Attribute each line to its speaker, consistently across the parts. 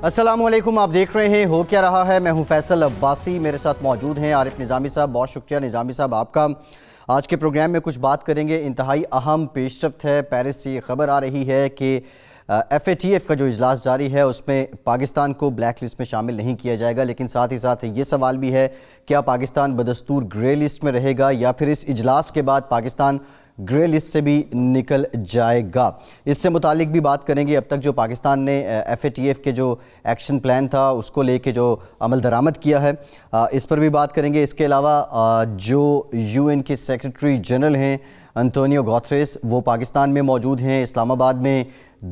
Speaker 1: السلام علیکم، آپ دیکھ رہے ہیں ہو کیا رہا ہے۔ میں ہوں فیصل عباسی، میرے ساتھ موجود ہیں عارف نظامی صاحب۔ بہت شکریہ نظامی صاحب آپ کا۔ آج کے پروگرام میں کچھ بات کریں گے، انتہائی اہم پیش رفت ہے۔ پیرس سے یہ خبر آ رہی ہے کہ FATF کا جو اجلاس جاری ہے اس میں پاکستان کو بلیک لسٹ میں شامل نہیں کیا جائے گا، لیکن ساتھ ہی ساتھ یہ سوال بھی ہے کیا پاکستان بدستور گرے لسٹ میں رہے گا یا پھر اس اجلاس کے بعد پاکستان گرے لسٹ سے بھی نکل جائے گا۔ اس سے متعلق بھی بات کریں گے۔ اب تک جو پاکستان نے FATF کے جو ایکشن پلان تھا اس کو لے کے جو عمل درآمد کیا ہے اس پر بھی بات کریں گے۔ اس کے علاوہ جو UN کے سیکرٹری جنرل ہیں انتونیو گوتریس، وہ پاکستان میں موجود ہیں۔ اسلام آباد میں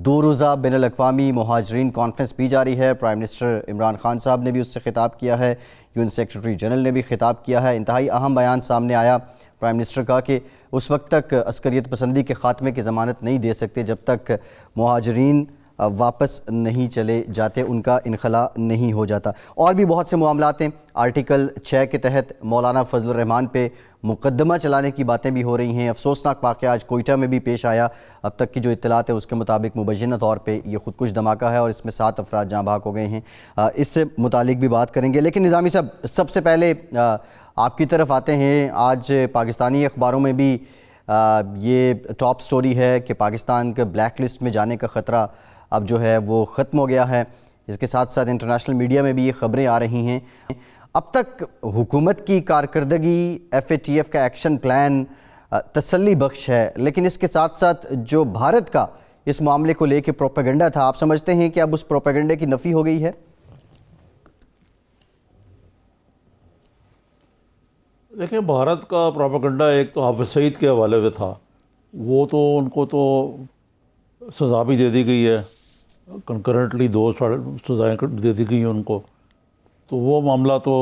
Speaker 1: 2 روزہ بین الاقوامی مہاجرین کانفرنس بھی جاری ہے۔ پرائم منسٹر عمران خان صاحب نے بھی اس سے خطاب کیا ہے، UN سیکرٹری جنرل نے بھی خطاب کیا ہے۔ انتہائی اہم بیان سامنے آیا پرائم منسٹر کا کہ اس وقت تک عسکریت پسندی کے خاتمے کی ضمانت نہیں دے سکتے جب تک مہاجرین واپس نہیں چلے جاتے، ان کا انخلاء نہیں ہو جاتا۔ اور بھی بہت سے معاملات ہیں۔ آرٹیکل 6 کے تحت مولانا فضل الرحمان پہ مقدمہ چلانے کی باتیں بھی ہو رہی ہیں۔ افسوسناک واقعہ آج کوئٹہ میں بھی پیش آیا۔ اب تک کی جو اطلاعات ہیں اس کے مطابق مبینہ طور پہ یہ خودکش دھماکہ ہے اور اس میں 7 افراد جاں بحق ہو گئے ہیں۔ اس سے متعلق بھی بات کریں گے، لیکن نظامی صاحب سب سے پہلے آپ کی طرف آتے ہیں۔ آج پاکستانی اخباروں میں بھی یہ ٹاپ سٹوری ہے کہ پاکستان کے بلیک لسٹ میں جانے کا خطرہ اب جو ہے وہ ختم ہو گیا ہے۔ اس کے ساتھ ساتھ انٹرنیشنل میڈیا میں بھی یہ خبریں آ رہی ہیں۔ اب تک حکومت کی کارکردگی، FATF کا ایکشن پلان تسلی بخش ہے، لیکن اس کے ساتھ ساتھ جو بھارت کا اس معاملے کو لے کے پروپیگنڈا تھا، آپ سمجھتے ہیں کہ اب اس پروپیگنڈے کی نفی ہو گئی ہے؟
Speaker 2: دیکھیں، بھارت کا پروپیگنڈا ایک تو حافظ سعید کے حوالے سے تھا، وہ تو ان کو تو سزا بھی دے دی گئی ہے، کنکرنٹلی 2 سزائیں دے دی گئی ہیں ان کو، تو وہ معاملہ تو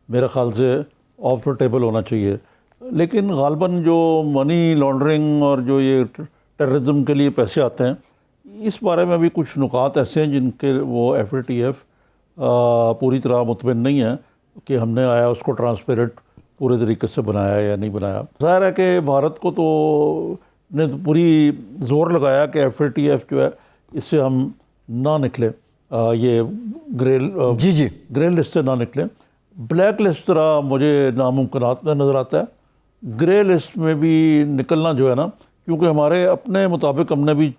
Speaker 2: میرے خیال سے آف دا ٹیبل ہونا چاہیے۔ لیکن غالباً جو منی لانڈرنگ اور جو یہ ٹیررزم کے لیے پیسے آتے ہیں، اس بارے میں بھی کچھ نکات ایسے ہیں جن کے وہ FATF پوری طرح مطمئن نہیں ہے کہ ہم نے آیا اس کو ٹرانسپیرنٹ پورے طریقے سے بنایا یا نہیں بنایا۔ ظاہر ہے کہ بھارت کو تو نے پوری زور لگایا کہ FATF جو ہے اس سے ہم نہ نکلیں، یہ گرے لسٹ سے نہ نکلیں۔ بلیک لسٹ طرح مجھے ناممکنات میں نظر آتا ہے۔ گرے لسٹ میں بھی نکلنا جو ہے نا، کیونکہ ہمارے اپنے مطابق ہم نے بھی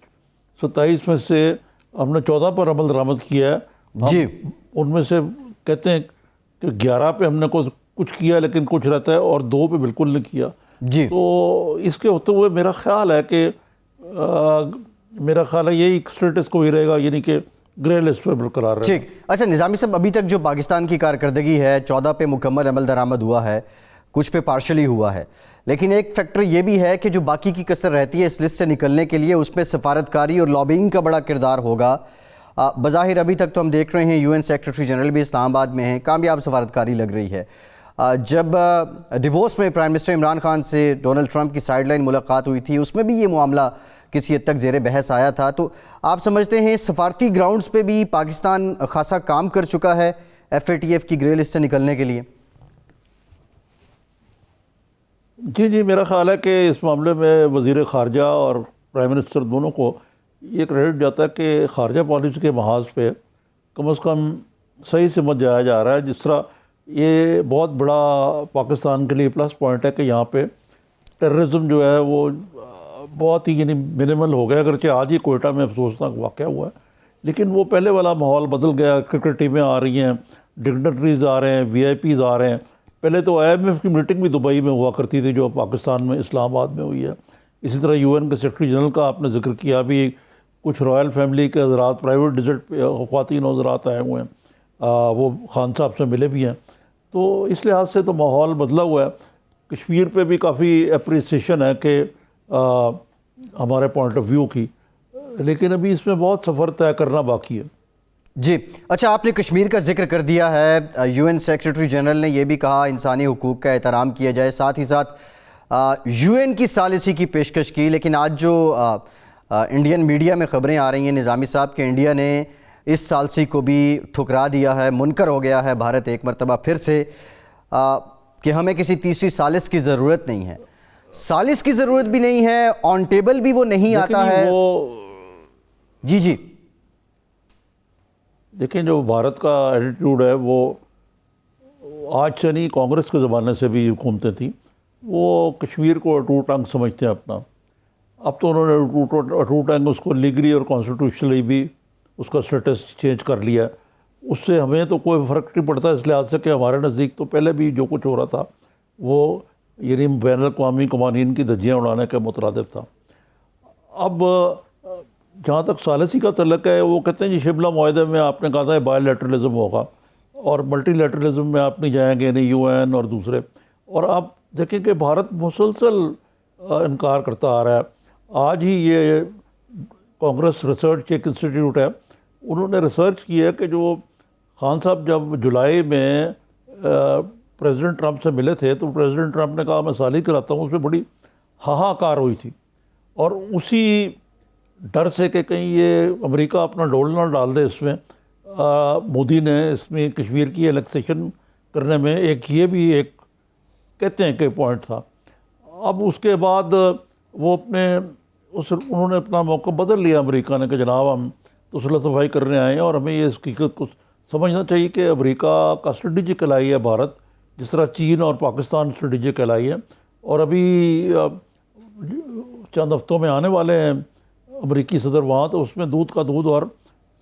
Speaker 2: 27 میں سے ہم نے 14 پر عمل درآمد کیا ہے۔ ان میں سے کہتے ہیں کہ 11 پہ ہم نے کچھ کیا لیکن کچھ رہتا ہے، اور 2 پہ بالکل نہیں کیا۔ تو اس کے ہوتے ہوئے میرا خیال ہے کہ یہی اسٹیٹس کو ہی رہے گا، یعنی کہ گرے لسٹ پہ برقرار رہے گا۔
Speaker 1: ٹھیک۔ اچھا نظامی صاحب، ابھی تک جو پاکستان کی کارکردگی ہے 14 پہ مکمل عمل درآمد ہوا ہے، کچھ پہ پارشلی ہوا ہے، لیکن ایک فیکٹر یہ بھی ہے کہ جو باقی کی کسر رہتی ہے اس لسٹ سے نکلنے کے لیے، اس میں سفارتکاری اور لابینگ کا بڑا کردار ہوگا۔ بظاہر ابھی تک تو ہم دیکھ رہے ہیں UN سیکرٹری جنرل بھی اسلام آباد میں ہیں، کامیاب سفارتکاری لگ رہی ہے۔ جب ڈیووس میں پرائم منسٹر عمران خان سے ڈونلڈ ٹرمپ کی سائیڈ لائن ملاقات ہوئی تھی، اس میں بھی یہ معاملہ کسی حد تک زیر بحث آیا تھا۔ تو آپ سمجھتے ہیں سفارتی گراؤنڈز پہ بھی پاکستان خاصا کام کر چکا ہے FATF کی گرے لسٹ سے نکلنے کے لیے؟
Speaker 2: جی، میرا خیال ہے کہ اس معاملے میں وزیر خارجہ اور پرائم منسٹر دونوں کو یہ کریڈٹ جاتا ہے کہ خارجہ پالیسی کے محاذ پہ کم از کم صحیح سمجھ جایا جا رہا ہے۔ جس طرح یہ بہت بڑا پاکستان کے لیے پلس پوائنٹ ہے کہ یہاں پہ ٹیررزم جو ہے وہ بہت ہی منیمل ہو گیا، اگرچہ آج ہی کوئٹہ میں افسوسناک واقعہ ہوا ہے، لیکن وہ پہلے والا ماحول بدل گیا۔ کرکٹ ٹیمیں آ رہی ہیں، ڈگنیٹریز آ رہے ہیں، VIPs آ رہے ہیں۔ پہلے تو IMF کی میٹنگ بھی دبئی میں ہوا کرتی تھی جو پاکستان میں اسلام آباد میں ہوئی ہے۔ اسی طرح UN کے سیکرٹری جنرل کا آپ نے ذکر کیا، بھی کچھ رائل فیملی کے حضرات پرائیویٹ وزٹ پہ خواتین حضرات آئے ہوئے ہیں، وہ خان صاحب سے ملے بھی ہیں۔ تو اس لحاظ سے تو ماحول بدلا ہوا ہے۔ کشمیر پہ بھی کافی اپریسیشن ہے کہ ہمارے پوائنٹ آف ویو کی، لیکن ابھی اس میں بہت سفر طے کرنا باقی ہے۔
Speaker 1: جی اچھا، آپ نے کشمیر کا ذکر کر دیا ہے۔ UN سیکرٹری جنرل نے یہ بھی کہا انسانی حقوق کا احترام کیا جائے، ساتھ ہی ساتھ UN کی ثالثی کی پیشکش کی، لیکن آج جو انڈین میڈیا میں خبریں آ رہی ہیں نظامی صاحب کہ انڈیا نے اس ثالثی کو بھی ٹھکرا دیا ہے، منکر ہو گیا ہے بھارت ایک مرتبہ پھر سے کہ ہمیں کسی تیسری ثالث کی ضرورت نہیں ہے۔ ثالث کی ضرورت بھی نہیں ہے، آن ٹیبل بھی وہ نہیں آتا ہے۔
Speaker 2: دیکھیں جو بھارت کا ایٹیٹیوڈ ہے وہ آج سے نہیں، کانگریس کے زمانے سے بھی حکومتیں تھیں، وہ کشمیر کو اٹوٹ انگ سمجھتے ہیں اپنا. اب تو انہوں نے اٹوٹ انگ اس کو لیگلی اور کانسٹیٹیوشنلی بھی اس کا اسٹیٹس چینج کر لیا ہے. اس سے ہمیں تو کوئی فرق نہیں پڑتا اس لحاظ سے کہ ہمارے نزدیک تو پہلے بھی جو کچھ ہو رہا تھا وہ یعنی بین الاقوامی قوانین کی دھجیاں اڑانے کے مترادف تھا. اب جہاں تک ثالثی کا تعلق ہے، وہ کہتے ہیں جی شملہ معاہدے میں آپ نے کہا تھا بائی لیٹرلزم ہوگا اور ملٹی لیٹرلزم میں آپ نہیں جائیں گے، یعنی یو این اور دوسرے. اور آپ دیکھیں کہ بھارت مسلسل انکار کرتا آ رہا ہے. آج ہی یہ کانگریس ریسرچ ایک انسٹیٹیوٹ ہے، انہوں نے ریسرچ کی ہے کہ جو خان صاحب جب جولائی میں پریزیڈنٹ ٹرمپ سے ملے تھے تو پریزیڈنٹ ٹرمپ نے کہا میں سال ہی کراتا ہوں، اس میں بڑی ہاہاکار ہوئی تھی. اور اسی ڈر سے کہ کہیں یہ امریکہ اپنا ڈول نہ ڈال دے اس میں، مودی نے اس میں کشمیر کی الیکسیشن کرنے میں یہ بھی ایک کہتے ہیں کہ پوائنٹ تھا. اب اس کے بعد وہ انہوں نے اپنا موقع بدل لیا امریکہ نے کہ جناب ہم تو صلح صفائی کرنے آئے ہیں اور ہمیں یہ اس حقیقت کو سمجھنا چاہیے کہ امریکہ کا اسٹریٹجک الائی ہے بھارت، جس طرح چین اور پاکستان اسٹریٹجک الائی ہے. اور ابھی چند ہفتوں میں آنے والے ہیں امریکی صدر وہاں، تو اس میں دودھ کا دودھ اور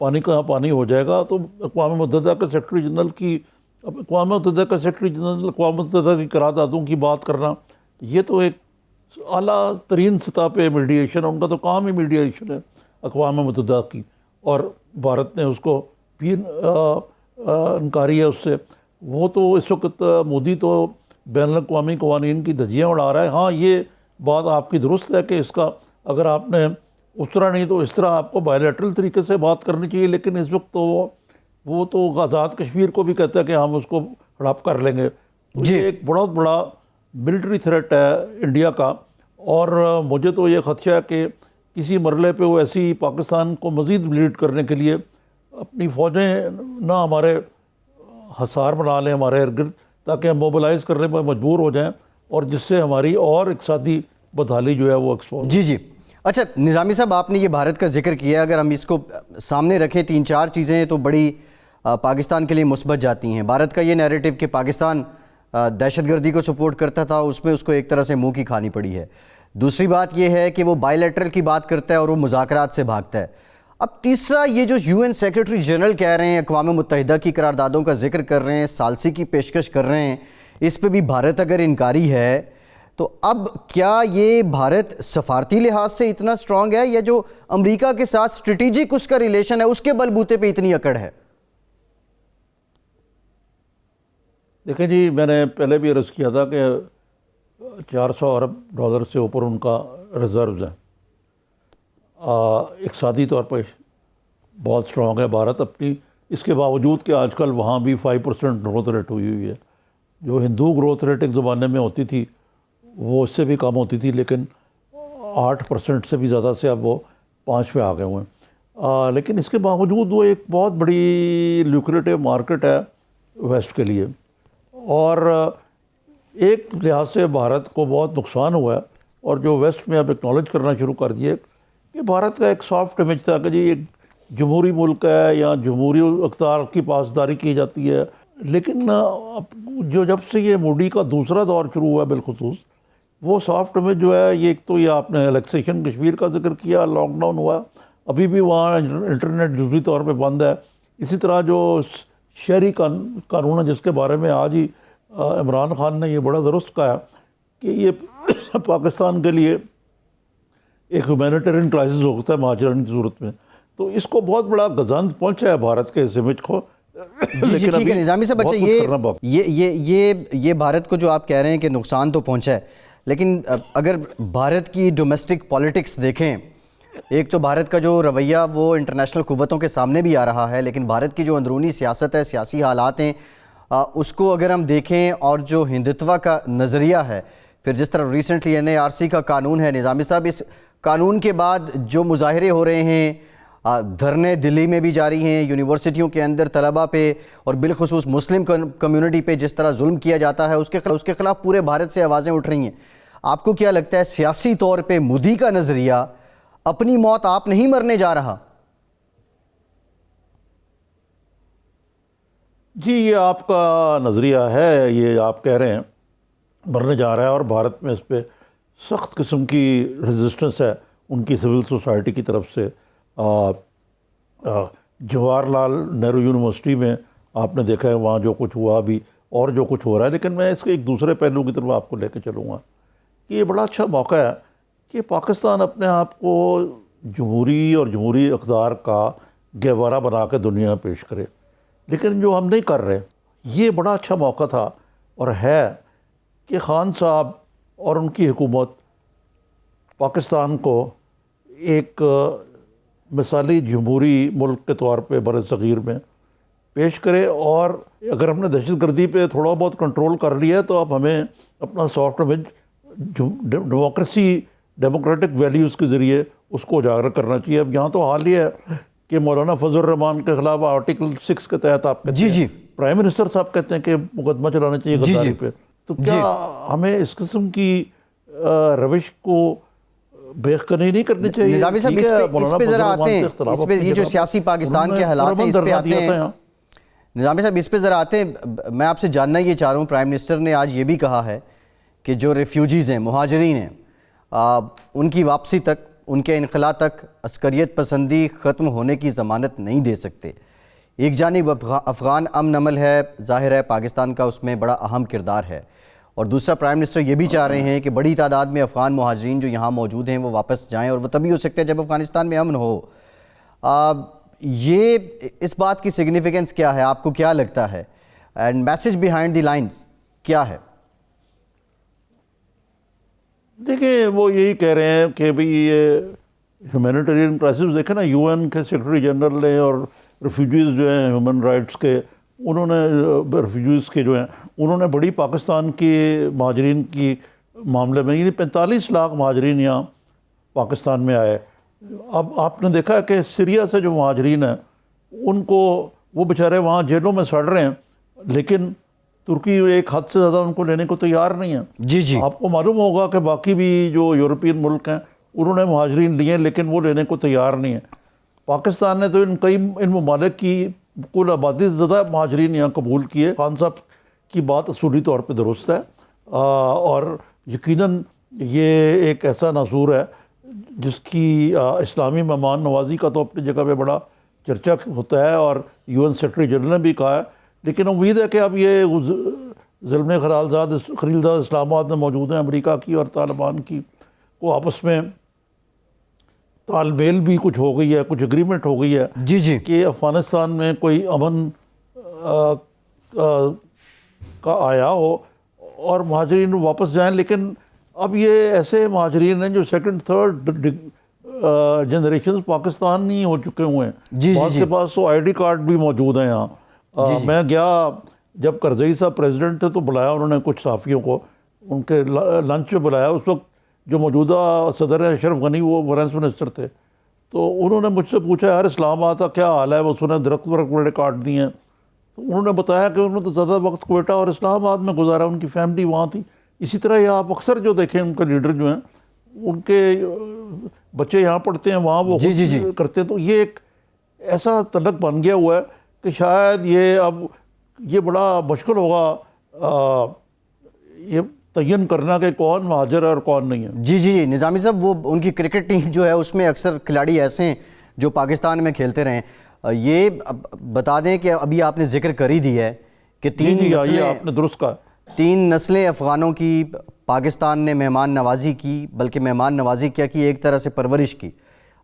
Speaker 2: پانی کا پانی ہو جائے گا. تو اقوام متحدہ کے سیکرٹری جنرل اقوام متحدہ کی قراردادوں کی بات کرنا، یہ تو ایک اعلیٰ ترین سطح پہ میڈیشن ہے، ان کا تو کام ہی میڈیشن ہے اقوام متحدہ کی، اور بھارت نے اس کو بھی انکاری ہے اس سے. وہ تو اس وقت مودی تو بین الاقوامی قوانین کی دھجیاں اڑا رہا ہے. ہاں یہ بات آپ کی درست ہے کہ اس کا اگر آپ نے اس طرح نہیں تو اس طرح آپ کو بائیلیٹرل طریقے سے بات کرنی چاہیے، لیکن اس وقت تو وہ تو آزاد کشمیر کو بھی کہتا ہے کہ ہم اس کو ہڑپ کر لیں گے. تو یہ ایک بہت بڑا ملٹری تھریٹ ہے انڈیا کا. اور مجھے تو یہ خدشہ ہے کہ کسی مرحلے پہ وہ ایسی پاکستان کو مزید بلیڈ کرنے کے لیے اپنی فوجیں نہ ہمارے حصار بنا لیں ہمارے ارد گرد، تاکہ ہم موبلائز کرنے پر مجبور ہو جائیں، اور جس سے ہماری اور اقتصادی بدحالی جو ہے وہ ایکسپوز.
Speaker 1: جی اچھا نظامی صاحب، آپ نے یہ بھارت کا ذکر کیا، اگر ہم اس کو سامنے رکھیں 3-4 چیزیں تو بڑی پاکستان کے لیے مثبت جاتی ہیں. بھارت کا یہ نیریٹو کہ پاکستان دہشت گردی کو سپورٹ کرتا تھا، اس میں اس کو ایک طرح سے منہ کی کھانی پڑی ہے. دوسری بات یہ ہے کہ وہ بائی لیٹرل کی بات کرتا ہے اور وہ مذاکرات سے بھاگتا ہے. اب تیسرا یہ جو UN سیکرٹری جنرل کہہ رہے ہیں، اقوام متحدہ کی قراردادوں کا ذکر کر رہے ہیں، ثالثی کی پیشکش کر رہے ہیں، اس پہ بھی بھارت اگر انکاری ہے تو اب کیا یہ بھارت سفارتی لحاظ سے اتنا سٹرونگ ہے، یا جو امریکہ کے ساتھ اسٹریٹجک اس کا ریلیشن ہے اس کے بلبوتے پہ اتنی اکڑ ہے؟
Speaker 2: دیکھیں جی، میں نے پہلے بھی عرض کیا تھا کہ 400 ارب ڈالر سے اوپر ان کا ریزروز ہیں. اقتصادی طور پر بہت سٹرونگ ہے بھارت اپنی، اس کے باوجود کہ آج کل وہاں بھی 5% گروتھ ریٹ ہوئی ہے. جو ہندو گروتھ ریٹ ایک زمانے میں ہوتی تھی وہ اس سے بھی کم ہوتی تھی، لیکن 8% سے بھی زیادہ سے اب وہ 5 پہ آ گئے ہوئے ہیں. لیکن اس کے باوجود وہ ایک بہت بڑی لیوکریٹو مارکیٹ ہے ویسٹ کے لیے. اور ایک لحاظ سے بھارت کو بہت نقصان ہوا ہے، اور جو ویسٹ میں اب اکنالج کرنا شروع کر دیے کہ بھارت کا ایک سافٹ امیج تھا کہ جی ایک جمہوری ملک ہے یا جمہوری اقتدار کی پاسداری کی جاتی ہے. لیکن جب سے یہ مودی کا دوسرا دور شروع ہوا بالخصوص، وہ سافٹ امیج جو ہے یہ ایک تو یہ آپ نے الیکسیشن کشمیر کا ذکر کیا، لاک ڈاؤن ہوا، ابھی بھی وہاں انٹرنیٹ جزوی طور پہ بند ہے. اسی طرح جو شہری قانون ہے جس کے بارے میں آج ہی عمران خان نے یہ بڑا درست کہا کہ یہ پاکستان کے لیے ایک ہیومینیٹیرین کرائسس ہوتا ہے مہاجرین کی صورت میں. تو اس کو بہت بڑا گزند پہنچا ہے بھارت کے اس امیج کو.
Speaker 1: جی ٹھیک ہے نظامی صاحب، اچھا یہ بھارت کو جو آپ کہہ رہے ہیں کہ نقصان تو پہنچا ہے، لیکن اگر بھارت کی ڈومیسٹک پالیٹکس دیکھیں، ایک تو بھارت کا جو رویہ وہ انٹرنیشنل قوتوں کے سامنے بھی آ رہا ہے، لیکن بھارت کی جو اندرونی سیاست ہے، سیاسی حالات ہیں، اس کو اگر ہم دیکھیں اور جو ہندتوا کا نظریہ ہے، پھر جس طرح ریسنٹلی NARC کا قانون ہے، نظامی صاحب اس قانون کے بعد جو مظاہرے ہو رہے ہیں، دھرنے دلی میں بھی جاری ہیں، یونیورسٹیوں کے اندر طلبہ پہ اور بالخصوص مسلم کمیونٹی پہ جس طرح ظلم کیا جاتا ہے، اس کے خلاف پورے بھارت سے آوازیں اٹھ رہی ہیں. آپ کو کیا لگتا ہے سیاسی طور پہ مودی کا نظریہ اپنی موت آپ نہیں مرنے جا رہا؟
Speaker 2: جی یہ آپ کا نظریہ ہے، یہ آپ کہہ رہے ہیں بڑھنے جا رہا ہے، اور بھارت میں اس پہ سخت قسم کی ریزسٹنس ہے ان کی سول سوسائٹی کی طرف سے۔ جواہر لال نہرو یونیورسٹی میں آپ نے دیکھا ہے وہاں جو کچھ ہوا بھی اور جو کچھ ہو رہا ہے، لیکن میں اس کے ایک دوسرے پہلو کی طرف آپ کو لے کے چلوں گا کہ یہ بڑا اچھا موقع ہے کہ پاکستان اپنے آپ کو جمہوری اور جمہوری اقدار کا گہوارہ بنا کے دنیا میں پیش کرے، لیکن جو ہم نہیں کر رہے، یہ بڑا اچھا موقع تھا اور ہے کہ خان صاحب اور ان کی حکومت پاکستان کو ایک مثالی جمہوری ملک کے طور پہ بر صغیر میں پیش کرے، اور اگر ہم نے دہشت گردی پہ تھوڑا بہت کنٹرول کر لیا ہے تو اب ہمیں اپنا سافٹ امیج ڈیموکریٹک ویلیوز کے ذریعے اس کو اجاگر کرنا چاہیے۔ اب یہاں تو حال یہ ہے کہ مولانا فضل الرحمان کے خلاف آرٹیکل 6 کے تحت آپ کہتے ہیں پرائم منسٹر صاحب کہتے ہیں کہ مقدمہ چلانا چاہیے غداری پہ، تو کیا ہمیں اس قسم کی روش کو بے اختیاری نہیں کرنی چاہیے؟
Speaker 1: نظامی صاحب اس پہ ذرا آتے ہیں، اس پہ یہ جو سیاسی پاکستان کے حالات ہیں اس پہ آتے ہیں۔ نظامی صاحب اس پہ ذرا آتے ہیں، میں آپ سے جاننا یہ چاہ رہا ہوں، پرائم منسٹر نے آج یہ بھی کہا ہے کہ جو ریفیوجیز ہیں، مہاجرین ہیں، ان کی واپسی تک، ان کے انخلاء تک عسکریت پسندی ختم ہونے کی ضمانت نہیں دے سکتے۔ ایک جانب افغان امن عمل ہے، ظاہر ہے پاکستان کا اس میں بڑا اہم کردار ہے، اور دوسرا پرائم منسٹر یہ بھی چاہ رہے ہیں کہ بڑی تعداد میں افغان مہاجرین جو یہاں موجود ہیں وہ واپس جائیں، اور وہ تبھی ہو سکتے ہیں جب افغانستان میں امن ہو۔ یہ اس بات کی سگنیفیکنس کیا ہے، آپ کو کیا لگتا ہے، and message behind the lines کیا ہے؟
Speaker 2: دیکھیں وہ یہی کہہ رہے ہیں کہ بھئی یہ ہیومینیٹیرین کرائسس دیکھیں نا، یو این کے سیکرٹری جنرل نے اور ریفیوجیز جو ہیں ہیومن رائٹس کے، انہوں نے ریفیوجیز کے جو ہیں انہوں نے بڑی پاکستان کی مہاجرین کی معاملے میں، یعنی 45 لاکھ مہاجرین یہاں پاکستان میں آئے۔ اب آپ نے دیکھا کہ سیریا سے جو مہاجرین ہیں ان کو، وہ بیچارے وہاں جیلوں میں سڑ رہے ہیں، لیکن ترکی ایک حد سے زیادہ ان کو لینے کو تیار نہیں ہے۔
Speaker 1: جی
Speaker 2: آپ کو معلوم ہوگا کہ باقی بھی جو یورپین ملک ہیں انہوں نے مہاجرین لیے لیکن وہ لینے کو تیار نہیں ہے۔ پاکستان نے تو ان ممالک کی کل آبادی سے زیادہ مہاجرین یہاں قبول کیے۔ خان صاحب کی بات اصولی طور پہ درست ہے، اور یقیناً یہ ایک ایسا ناصور ہے جس کی اسلامی مہمان نوازی کا تو اپنی جگہ پہ بڑا چرچا ہوتا ہے، اور یو این سیکرٹری جنرل نے بھی کہا ہے، لیکن امید ہے کہ اب یہ ظلم خلیلزاد اسلام آباد میں موجود ہیں، امریکہ کی اور طالبان کی کو آپس میں تال میل بھی کچھ ہو گئی ہے، کچھ اگریمنٹ ہو گئی ہے کہ افغانستان میں کوئی امن کا آیا ہو اور مہاجرین واپس جائیں۔ لیکن اب یہ ایسے مہاجرین ہیں جو سیکنڈ تھرڈ جنریشن پاکستان نہیں ہو چکے ہوئے ہیں، بعض کے پاس تو آئی ڈی کارڈ بھی موجود ہیں یہاں۔ میں گیا جب کرزئی صاحب پریزیڈنٹ تھے تو بلایا انہوں نے کچھ صحافیوں کو، ان کے لنچ پہ بلایا، اس وقت جو موجودہ صدر ہیں اشرف غنی وہ فائنانس منسٹر تھے، تو انہوں نے مجھ سے پوچھا یار اسلام آباد کا کیا حال ہے، وہ سنے درخت بڑے کاٹ دیے ہیں، تو انہوں نے بتایا کہ انہوں نے تو زیادہ وقت کوئٹہ اور اسلام آباد میں گزارا، ان کی فیملی وہاں تھی۔ اسی طرح یہ آپ اکثر جو دیکھیں ان کے لیڈر جو ہیں ان کے بچے یہاں پڑھتے ہیں، وہاں وہ خود کرتے ہیں، تو یہ ایک ایسا تلق بن گیا ہوا ہے کہ شاید یہ اب یہ بڑا مشکل ہوگا یہ تعین کرنا کہ کون مہاجر ہے اور کون نہیں ہے۔
Speaker 1: جی نظامی صاحب، وہ ان کی کرکٹ ٹیم جو ہے اس میں اکثر کھلاڑی ایسے ہیں جو پاکستان میں کھیلتے رہے ہیں۔ یہ بتا دیں کہ ابھی آپ نے ذکر کر ہی دی ہے کہ
Speaker 2: آپ نے درست کہا،
Speaker 1: 3 نسلیں افغانوں کی پاکستان نے مہمان نوازی کی، بلکہ مہمان نوازی کیا کی، ایک طرح سے پرورش کی۔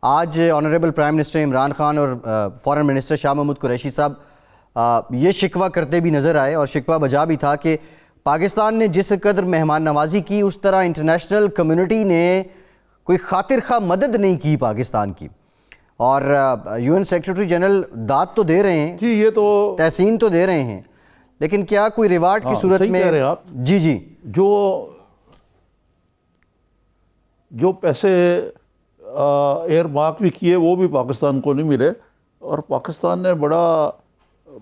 Speaker 1: آج honourable prime minister Imran Khan اور فارن منسٹر شاہ محمود قریشی صاحب یہ شکوہ کرتے بھی نظر آئے، اور شکوہ بجا بھی تھا کہ پاکستان نے جس قدر مہمان نوازی کی اس طرح انٹرنیشنل کمیونٹی نے کوئی خاطر خواہ مدد نہیں کی پاکستان کی۔ اور یو این سیکرٹری جنرل داد تو دے رہے ہیں،
Speaker 2: جی یہ تو
Speaker 1: تحسین تو دے رہے ہیں، لیکن کیا کوئی ریوارڈ کی صورت میں؟
Speaker 2: صحیح کہہ رہے ہیں آپ،
Speaker 1: جی
Speaker 2: جو پیسے ایئر مارک بھی کیے وہ بھی پاکستان کو نہیں ملے، اور پاکستان نے بڑا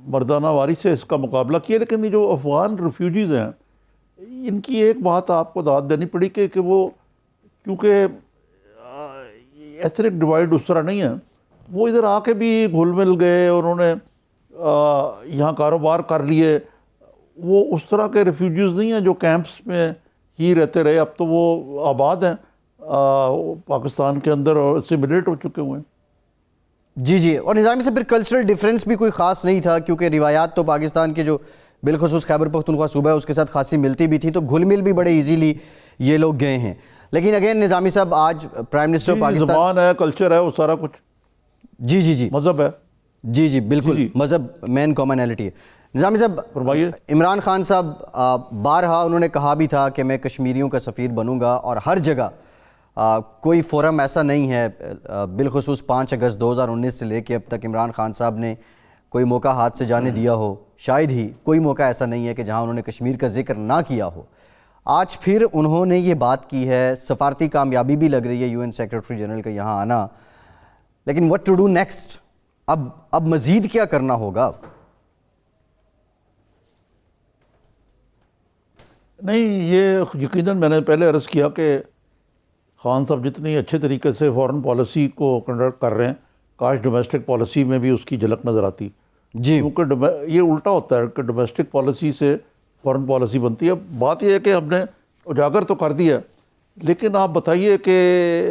Speaker 2: مردانہ واری سے اس کا مقابلہ کیا۔ لیکن یہ جو افغان ریفیوجیز ہیں ان کی ایک بات آپ کو داد دینی پڑی کہ وہ کیونکہ ایتھنک ڈیوائڈ اس طرح نہیں ہے، وہ ادھر آ کے بھی گھل مل گئے، انہوں نے یہاں کاروبار کر لیے، وہ اس طرح کے ریفیوجیز نہیں ہیں جو کیمپس میں ہی رہتے رہے. اب تو وہ آباد ہیں پاکستان کے اندر اور اسیمیلیٹ ہو چکے ہوئے ہیں.
Speaker 1: جی اور نظامی سے پھر کلچرل ڈیفرنس بھی کوئی خاص نہیں تھا، کیونکہ روایات تو پاکستان کے جو بالخصوص خیبر پختونخوا صوبہ ہے اس کے ساتھ خاصی ملتی بھی تھی، تو گھل مل بھی بڑے ایزیلی یہ لوگ گئے ہیں. لیکن اگین نظامی صاحب آج پرائم منسٹر پاکستان،
Speaker 2: زبان ہے، کلچر ہے، وہ سارا کچھ،
Speaker 1: جی
Speaker 2: مذہب ہے.
Speaker 1: جی بالکل، مذہب مین کامنالٹی ہے. نظامی صاحب
Speaker 2: فرمائیے.
Speaker 1: عمران خان صاحب بارہا انہوں نے کہا بھی تھا کہ میں کشمیریوں کا سفیر بنوں گا، اور ہر جگہ کوئی فورم ایسا نہیں ہے، بالخصوص 5 اگست 2019 سے لے کے اب تک عمران خان صاحب نے کوئی موقع ہاتھ سے جانے دیا ہو. شاید ہی کوئی موقع ایسا نہیں ہے کہ جہاں انہوں نے کشمیر کا ذکر نہ کیا ہو. آج پھر انہوں نے یہ بات کی ہے، سفارتی کامیابی بھی لگ رہی ہے UN سیکرٹری جنرل کا یہاں آنا، لیکن what to do next؟ اب مزید کیا کرنا ہوگا؟
Speaker 2: نہیں، یہ یقیناً میں نے پہلے عرض کیا کہ خان صاحب جتنی اچھے طریقے سے فارن پالیسی کو کنڈکٹ کر رہے ہیں، کاش ڈومیسٹک پالیسی میں بھی اس کی جھلک نظر آتی.
Speaker 1: جی
Speaker 2: کیونکہ یہ الٹا ہوتا ہے کہ ڈومیسٹک پالیسی سے فارن پالیسی بنتی ہے. بات یہ ہے کہ ہم نے اجاگر تو کر دیا، لیکن آپ بتائیے کہ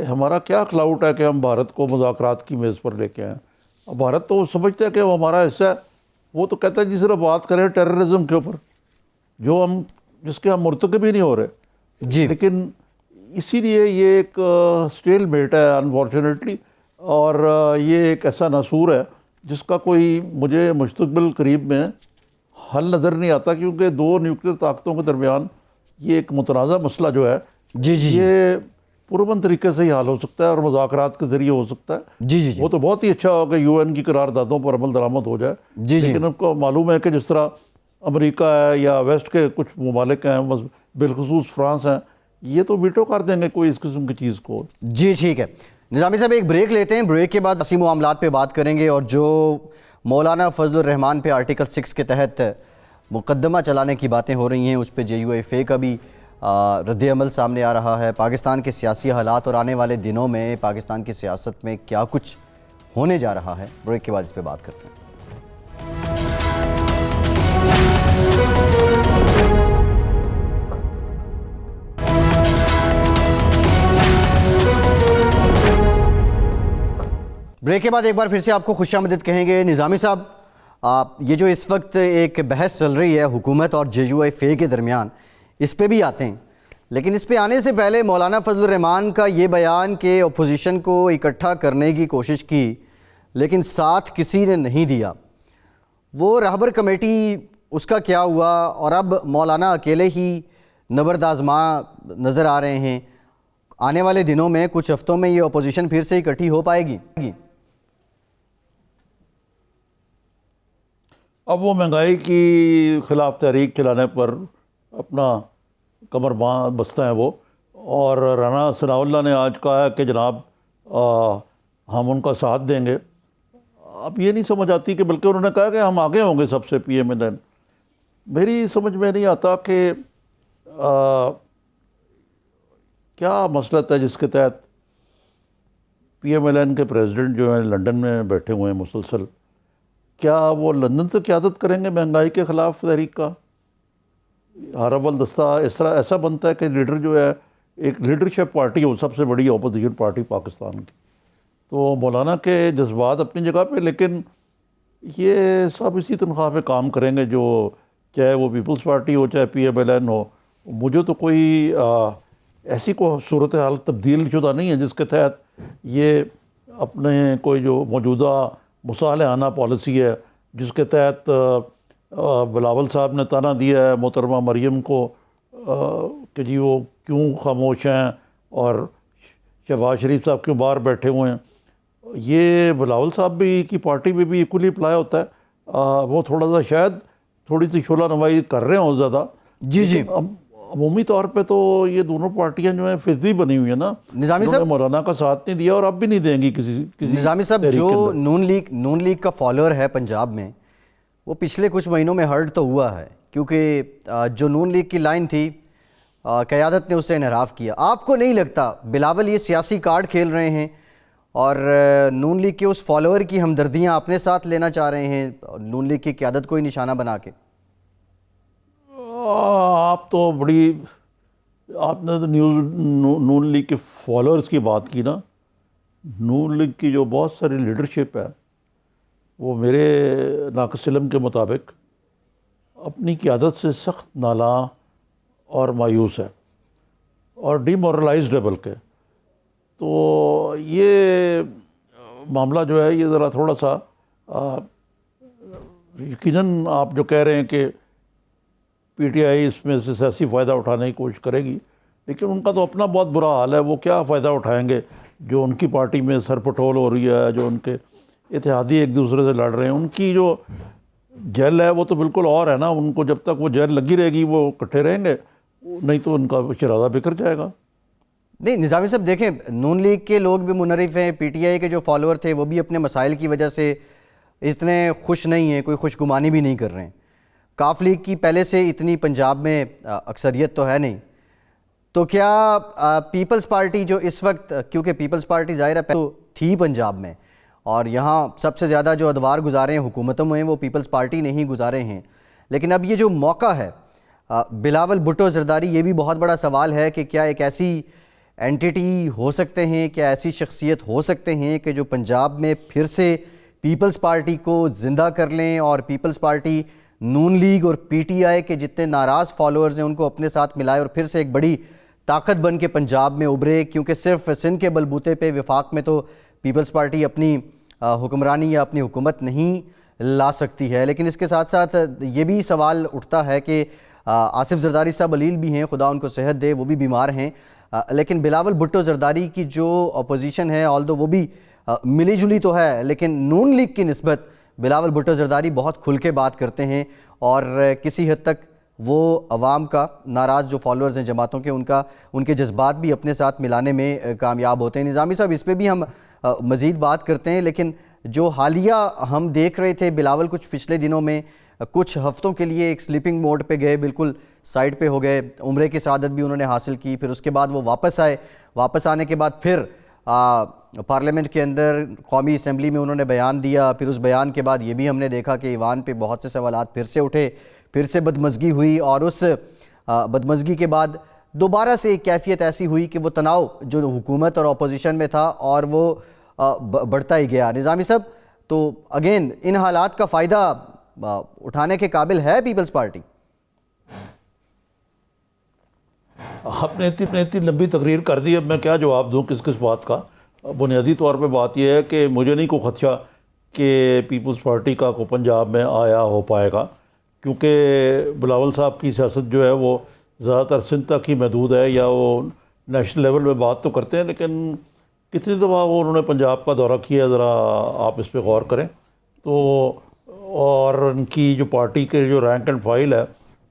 Speaker 2: ہمارا کیا کلاؤٹ ہے کہ ہم بھارت کو مذاکرات کی میز پر لے کے آئیں. بھارت تو سمجھتا ہے کہ وہ ہمارا حصہ ہے. وہ تو کہتا ہے جی صرف بات کریں ٹیررزم کے اوپر، جس کے ہم مرتکب ہی نہیں ہو رہے.
Speaker 1: جی
Speaker 2: لیکن اسی لیے یہ ایک سٹیل میٹ ہے انفارچونیٹلی، اور یہ ایک ایسا ناسور ہے جس کا کوئی مجھے مستقبل قریب میں حل نظر نہیں آتا، کیونکہ 2 نیوکلیئر طاقتوں کے درمیان یہ ایک متنازع مسئلہ جو ہے
Speaker 1: جی
Speaker 2: یہ پرامن طریقے سے ہی حل ہو سکتا ہے اور مذاکرات کے ذریعے ہو سکتا ہے.
Speaker 1: جی
Speaker 2: وہ تو بہت ہی اچھا ہو کہ UN کی قراردادوں پر عمل درآمد ہو جائے. لیکن ان کو معلوم ہے کہ جس طرح امریکہ ہے یا ویسٹ کے کچھ ممالک ہیں، بالخصوص فرانس ہیں، یہ تو ویٹو کر دیں گے کوئی اس قسم کی چیز کو.
Speaker 1: جی ٹھیک ہے نظامی صاحب، ایک بریک لیتے ہیں، بریک کے بعد اسی معاملات پہ بات کریں گے، اور جو مولانا فضل الرحمان پہ آرٹیکل 6 کے تحت مقدمہ چلانے کی باتیں ہو رہی ہیں، اس پہ JUIFA کا بھی رد عمل سامنے آ رہا ہے. پاکستان کے سیاسی حالات اور آنے والے دنوں میں پاکستان کی سیاست میں کیا کچھ ہونے جا رہا ہے، بریک کے بعد اس پہ بات کرتے ہیں. بریک کے بعد ایک بار پھر سے آپ کو خوش آمدید کہیں گے. نظامی صاحب، یہ جو اس وقت ایک بحث چل رہی ہے حکومت اور JUIFA کے درمیان، اس پہ بھی آتے ہیں، لیکن اس پہ آنے سے پہلے مولانا فضل الرحمان کا یہ بیان کہ اپوزیشن کو اکٹھا کرنے کی کوشش کی لیکن ساتھ کسی نے نہیں دیا، وہ رہبر کمیٹی اس کا کیا ہوا؟ اور اب مولانا اکیلے ہی نبرد آزما نظر آ رہے ہیں. آنے والے دنوں میں کچھ ہفتوں میں یہ اپوزیشن پھر سے اکٹھی ہو پائے گی؟
Speaker 2: اب وہ مہنگائی کی خلاف تحریک چلانے پر اپنا کمر بستہ ہیں وہ، اور رانا ثناء اللہ نے آج کہا ہے کہ جناب ہم ان کا ساتھ دیں گے. اب یہ نہیں سمجھ آتی کہ بلکہ انہوں نے کہا کہ ہم آگے ہوں گے سب سے PMLN. میری سمجھ میں نہیں آتا کہ کیا مسئلہ ہے جس کے تحت PMLN کے پریزیڈنٹ جو ہیں لندن میں بیٹھے ہوئے ہیں مسلسل، کیا وہ لندن سے قیادت کریں گے مہنگائی کے خلاف تحریک کا؟ ہر اول دستہ اس طرح ایسا بنتا ہے کہ لیڈر جو ہے ایک لیڈرشپ پارٹی ہو، سب سے بڑی اپوزیشن پارٹی پاکستان کی. تو مولانا کے جذبات اپنی جگہ پہ، لیکن یہ سب اسی تنخواہ پہ کام کریں گے، جو چاہے وہ پیپلز پارٹی ہو چاہے PMLN ہو. مجھے تو کوئی ایسی کوئی صورتحال تبدیل شدہ نہیں ہے جس کے تحت یہ اپنے کوئی جو موجودہ مصالحانہ پالیسی ہے، جس کے تحت بلاول صاحب نے طعنہ دیا ہے محترمہ مریم کو کہ جی وہ کیوں خاموش ہیں اور شہباز شریف صاحب کیوں باہر بیٹھے ہوئے ہیں. یہ بلاول صاحب بھی کی پارٹی میں بھی ایکولی اپلائی ہوتا ہے. وہ تھوڑا سا شاید تھوڑی سی شعلہ نمائی کر رہے ہوں زیادہ.
Speaker 1: جی
Speaker 2: عمومی طور پہ تو یہ دونوں پارٹیاں جو ہیں فضوی بنی ہوئی ہیں نا.
Speaker 1: نظامی صاحب
Speaker 2: مولانا کا ساتھ نہیں دیا اور اب بھی نہیں دیں گی کسی
Speaker 1: نظامی صاحب جو نون لیگ کا فالوور ہے پنجاب میں، وہ پچھلے کچھ مہینوں میں ہرٹ تو ہوا ہے، کیونکہ جو نون لیگ کی لائن تھی قیادت نے اسے انحراف کیا. آپ کو نہیں لگتا بلاول یہ سیاسی کارڈ کھیل رہے ہیں اور نون لیگ کے اس فالوور کی ہمدردیاں اپنے ساتھ لینا چاہ رہے ہیں نون لیگ کی قیادت کو ہی نشانہ بنا کے؟
Speaker 2: آپ تو بڑی آپ نے تو نون لیگ کے فالوورز کی بات کی نا. نون لیگ کی جو بہت ساری لیڈرشپ ہے وہ میرے ناقص علم کے مطابق اپنی قیادت سے سخت نالاں اور مایوس ہے اور ڈی مورلائزڈ ہے بلکہ. تو یہ معاملہ جو ہے یہ ذرا تھوڑا سا یقیناً آپ جو کہہ رہے ہیں کہ پی ٹی آئی اس میں سے سیاسی فائدہ اٹھانے کی کوشش کرے گی، لیکن ان کا تو اپنا بہت برا حال ہے. وہ کیا فائدہ اٹھائیں گے جو ان کی پارٹی میں سر پٹول ہو رہی ہے، جو ان کے اتحادی ایک دوسرے سے لڑ رہے ہیں. ان کی جو جیل ہے وہ تو بالکل اور ہے نا. ان کو جب تک وہ جیل لگی رہے گی وہ اکٹھے رہیں گے، نہیں تو ان کا شرازہ بکھر جائے گا.
Speaker 1: نہیں نظامی صاحب دیکھیں، نون لیگ کے لوگ بھی منحرف ہیں، پی ٹی آئی کے جو فالوور تھے وہ بھی اپنے مسائل کی وجہ سے اتنے خوش نہیں ہیں، کوئی خوش گمانی بھی نہیں کر رہے ہیں. کاف لیگ کی پہلے سے اتنی پنجاب میں اکثریت تو ہے نہیں، تو کیا پیپلز پارٹی جو اس وقت، کیونکہ پیپلز پارٹی ظاہر ہے پہلے تھی پنجاب میں اور یہاں سب سے زیادہ جو ادوار گزارے ہیں حکومتوں میں وہ پیپلز پارٹی نے ہی گزارے ہیں، لیکن اب یہ جو موقع ہے بلاول بھٹو زرداری، یہ بھی بہت بڑا سوال ہے کہ کیا ایک ایسی اینٹیٹی ہو سکتے ہیں، کیا ایسی شخصیت ہو سکتے ہیں کہ جو پنجاب میں پھر سے پیپلز پارٹی کو زندہ کر لیں اور پیپلز پارٹی نون لیگ اور پی ٹی آئی کے جتنے ناراض فالوورز ہیں ان کو اپنے ساتھ ملائے اور پھر سے ایک بڑی طاقت بن کے پنجاب میں ابھرے. کیونکہ صرف سندھ کے بلبوتے پہ وفاق میں تو پیپلز پارٹی اپنی حکمرانی یا اپنی حکومت نہیں لا سکتی ہے. لیکن اس کے ساتھ ساتھ یہ بھی سوال اٹھتا ہے کہ آصف زرداری صاحب علیل بھی ہیں، خدا ان کو صحت دے، وہ بھی بیمار ہیں، لیکن بلاول بھٹو زرداری کی جو اپوزیشن ہے آلدو وہ بھی ملی جلی تو ہے، لیکن نون لیگ کی نسبت بلاول بھٹو زرداری بہت کھل کے بات کرتے ہیں اور کسی حد تک وہ عوام کا ناراض جو فالوورز ہیں جماعتوں کے ان کے جذبات بھی اپنے ساتھ ملانے میں کامیاب ہوتے ہیں. نظامی صاحب اس پہ بھی ہم مزید بات کرتے ہیں، لیکن جو حالیہ ہم دیکھ رہے تھے بلاول کچھ پچھلے دنوں میں کچھ ہفتوں کے لیے ایک سلیپنگ موڈ پہ گئے، بالکل سائڈ پہ ہو گئے، عمرے کی سعادت بھی انہوں نے حاصل کی، پھر اس کے بعد وہ واپس آئے، واپس آنے کے بعد پھر پارلیمنٹ کے اندر قومی اسمبلی میں انہوں نے بیان دیا. پھر اس بیان کے بعد یہ بھی ہم نے دیکھا کہ ایوان پہ بہت سے سوالات پھر سے اٹھے، پھر سے بدمزگی ہوئی اور اس بدمزگی کے بعد دوبارہ سے ایک کیفیت ایسی ہوئی کہ وہ تناؤ جو حکومت اور اپوزیشن میں تھا اور وہ بڑھتا ہی گیا. نظامی صاحب تو اگین ان حالات کا فائدہ اٹھانے کے قابل ہے پیپلز پارٹی؟
Speaker 2: آپ نے اتنی لمبی تقریر کر دی، اب میں کیا جواب دوں کس بات کا. بنیادی طور پہ بات یہ ہے کہ مجھے نہیں کوئی خدشہ کہ پیپلز پارٹی کا کو پنجاب میں آیا ہو پائے گا، کیونکہ بلاول صاحب کی سیاست جو ہے وہ زیادہ تر سندھ تک ہی محدود ہے، یا وہ نیشنل لیول میں بات تو کرتے ہیں لیکن کتنی دفعہ وہ انہوں نے پنجاب کا دورہ کیا، ذرا آپ اس پہ غور کریں تو. اور ان کی جو پارٹی کے جو رینک اینڈ فائل ہے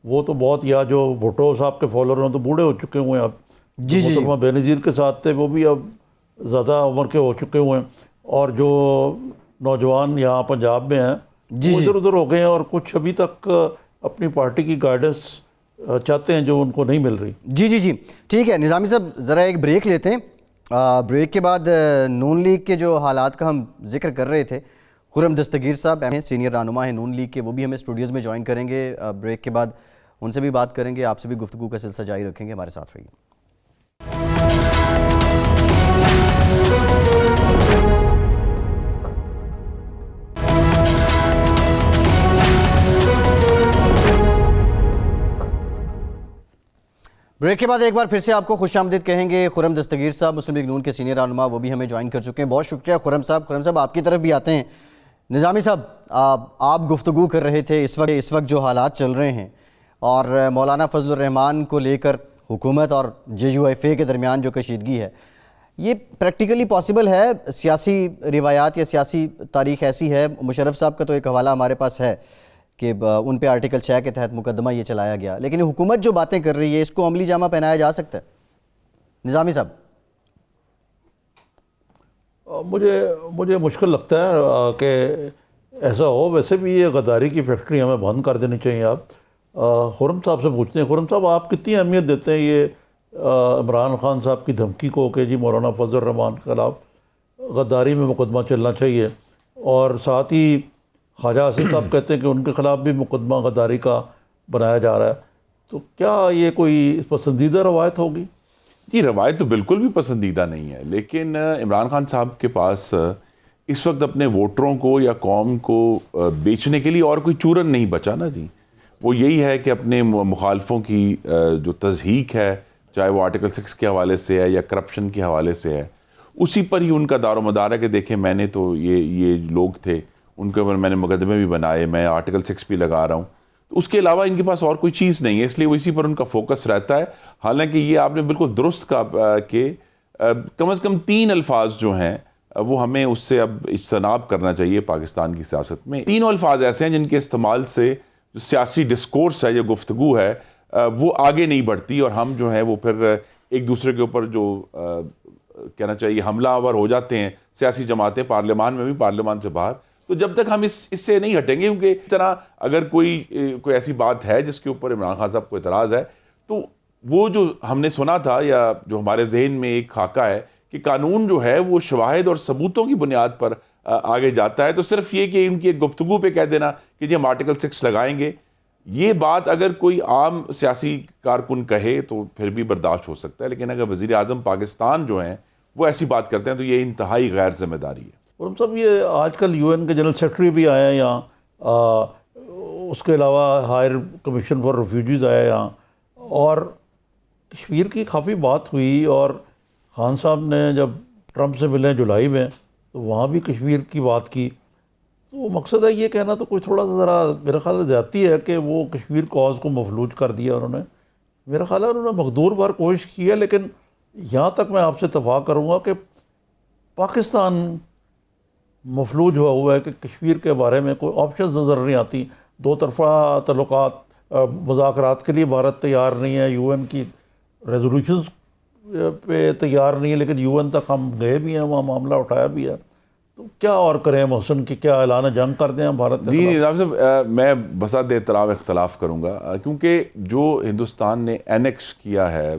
Speaker 2: وہ تو بہت، یا جو بھٹو صاحب کے فالوور ہیں تو بوڑھے ہو چکے ہوئے ہیں اب.
Speaker 1: جی
Speaker 2: محترمہ بے نظیر کے ساتھ تھے وہ بھی اب زیادہ عمر کے ہو چکے ہوئے ہیں، اور جو نوجوان یہاں پنجاب میں ہیں وہ ادھر ادھر ہو گئے ہیں اور کچھ ابھی تک اپنی پارٹی کی گائیڈنس چاہتے ہیں جو ان کو نہیں مل رہی.
Speaker 1: جی ٹھیک ہے. نظامی صاحب ذرا ایک بریک لیتے ہیں، بریک کے بعد نون لیگ کے جو حالات کا ہم ذکر کر رہے تھے، خرم دستگیر صاحب ہیں، سینئر رہنما ہیں نون لیگ کے، وہ بھی ہمیں اسٹوڈیوز میں جوائن کریں گے. بریک کے بعد ان سے بھی بات کریں گے، آپ سے بھی گفتگو کا سلسلہ جاری رکھیں گے. ہمارے ساتھ رہیے. بریک کے بعد ایک بار پھر سے آپ کو خوش آمدید کہیں گے. خرم دستگیر صاحب مسلم لیگ نون کے سینئر رہنما، وہ بھی ہمیں جوائن کر چکے ہیں. بہت شکریہ خرم صاحب. خرم صاحب آپ کی طرف بھی آتے ہیں. نظامی صاحب آپ گفتگو کر رہے تھے اس وقت جو حالات چل رہے ہیں اور مولانا فضل الرحمان کو لے کر حکومت اور جے یو ایف اے کے درمیان جو کشیدگی ہے، یہ پریکٹیکلی پاسبل ہے؟ سیاسی روایات یا سیاسی تاریخ ایسی ہے، مشرف صاحب کا تو ایک حوالہ ہمارے پاس ہے کہ ان پہ آرٹیکل 6 کے تحت مقدمہ یہ چلایا گیا، لیکن حکومت جو باتیں کر رہی ہے اس کو عملی جامہ پہنایا جا سکتا ہے؟ نظامی صاحب
Speaker 2: مجھے مشکل لگتا ہے کہ ایسا ہو. ویسے بھی یہ غداری کی فیکٹری ہمیں بند کر دینی چاہیے. آپ خرم صاحب سے پوچھتے ہیں، خرم صاحب آپ کتنی اہمیت دیتے ہیں یہ عمران خان صاحب کی دھمکی کو کہ جی مولانا فضل الرحمان کے خلاف غداری میں مقدمہ چلنا چاہیے، اور ساتھ ہی خواجہ آصف صاحب کہتے ہیں کہ ان کے خلاف بھی مقدمہ غداری کا بنایا جا رہا ہے، تو کیا یہ کوئی پسندیدہ روایت ہوگی؟
Speaker 3: جی روایت تو بالکل بھی پسندیدہ نہیں ہے، لیکن عمران خان صاحب کے پاس اس وقت اپنے ووٹروں کو یا قوم کو بیچنے کے لیے اور کوئی چورن نہیں بچا نا جی. وہ یہی ہے کہ اپنے مخالفوں کی جو تضحیک ہے، چاہے وہ آرٹیکل 6 کے حوالے سے ہے یا کرپشن کے حوالے سے ہے، اسی پر ہی ان کا دار و مدار ہے کہ دیکھیں میں نے تو یہ لوگ تھے، ان کے اوپر میں نے مقدمے بھی بنائے، میں آرٹیکل 6 بھی لگا رہا ہوں. تو اس کے علاوہ ان کے پاس اور کوئی چیز نہیں ہے، اس لیے وہ اسی پر ان کا فوکس رہتا ہے. حالانکہ یہ آپ نے بالکل درست کہا کہ کم از کم 3 الفاظ جو ہیں وہ ہمیں اس سے اب اجتناب کرنا چاہیے پاکستان کی سیاست میں. 3 الفاظ ایسے ہیں جن کے استعمال سے جو سیاسی ڈسکورس ہے، جو گفتگو ہے، وہ آگے نہیں بڑھتی، اور ہم جو ہیں وہ پھر ایک دوسرے کے اوپر جو کہنا چاہیے حملہ آور ہو جاتے ہیں، سیاسی جماعتیں، پارلیمان میں بھی، پارلیمان سے باہر. تو جب تک ہم اس سے نہیں ہٹیں گے، کیونکہ اس طرح اگر کوئی ایسی بات ہے جس کے اوپر عمران خان صاحب کو اعتراض ہے، تو وہ جو ہم نے سنا تھا یا جو ہمارے ذہن میں ایک خاکہ ہے کہ قانون جو ہے وہ شواہد اور ثبوتوں کی بنیاد پر آگے جاتا ہے، تو صرف یہ کہ ان کی ایک گفتگو پہ کہہ دینا کہ جی ہم آرٹیکل 6 لگائیں گے، یہ بات اگر کوئی عام سیاسی کارکن کہے تو پھر بھی برداشت ہو سکتا ہے، لیکن اگر وزیر اعظم پاکستان جو ہیں وہ ایسی بات کرتے ہیں تو یہ انتہائی غیر ذمہ داری ہے.
Speaker 2: اور ہم سب یہ آج کل یو این کے جنرل سیکرٹری بھی آئے ہیں یہاں، اس کے علاوہ ہائر کمیشن فار ریفیوجیز آیا یہاں، اور کشمیر کی کافی بات ہوئی، اور خان صاحب نے جب ٹرمپ سے ملے جولائی میں تو وہاں بھی کشمیر کی بات کی. تو مقصد ہے یہ کہنا تو کوئی تھوڑا سا ذرا میرا خیال زیادتی ہے کہ وہ کشمیر کاز کو مفلوج کر دیا انہوں نے. میرا خیال ہے انہوں نے مقدور بار کوشش کی ہے، لیکن یہاں تک میں آپ سے اتفاق کروں گا کہ پاکستان مفلوج ہوا ہے کہ کشمیر کے بارے میں کوئی آپشنز نظر نہیں آتی. 2 طرفہ تعلقات، مذاکرات کے لیے بھارت تیار نہیں ہے، یو این کی ریزولوشنز پہ تیار نہیں ہے، لیکن یو این تک ہم گئے بھی ہیں، وہاں معاملہ اٹھایا بھی ہے. تو کیا اور کریں محسن کہ کیا اعلان جنگ کر دیں بھارت کے
Speaker 3: جی
Speaker 2: خلاف؟
Speaker 3: نظام صاحب، میں بساط احترام اختلاف کروں گا، کیونکہ جو ہندوستان نے اینیکس کیا ہے